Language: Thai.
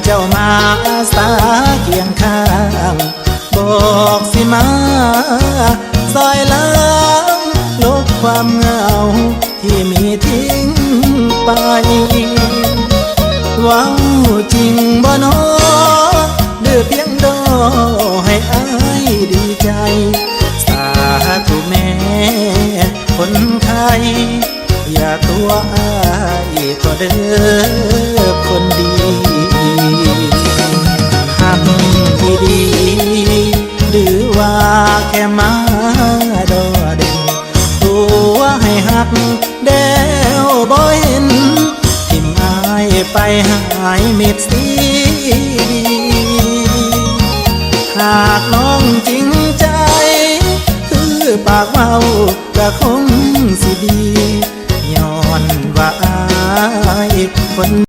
เจ้ามาอาสาเคียงข้างบอกสิมาซอยล้างลบความเหงาที่มีทิ้งไปหวังจริงบ่น้อดื้อเพียงดอให้อายดีใจสาธุแม่คนไทยอย่าตัวอายก็เด้อคนดีหักดีๆหรือว่าแค่มาดอเด่นตัวให้หักเด้วบ่เห็นทิ่มอายไปหายมิดสีดีหากน้องจริงใจคือปากเว้าก็คงสิดีย้อนว่าอายคน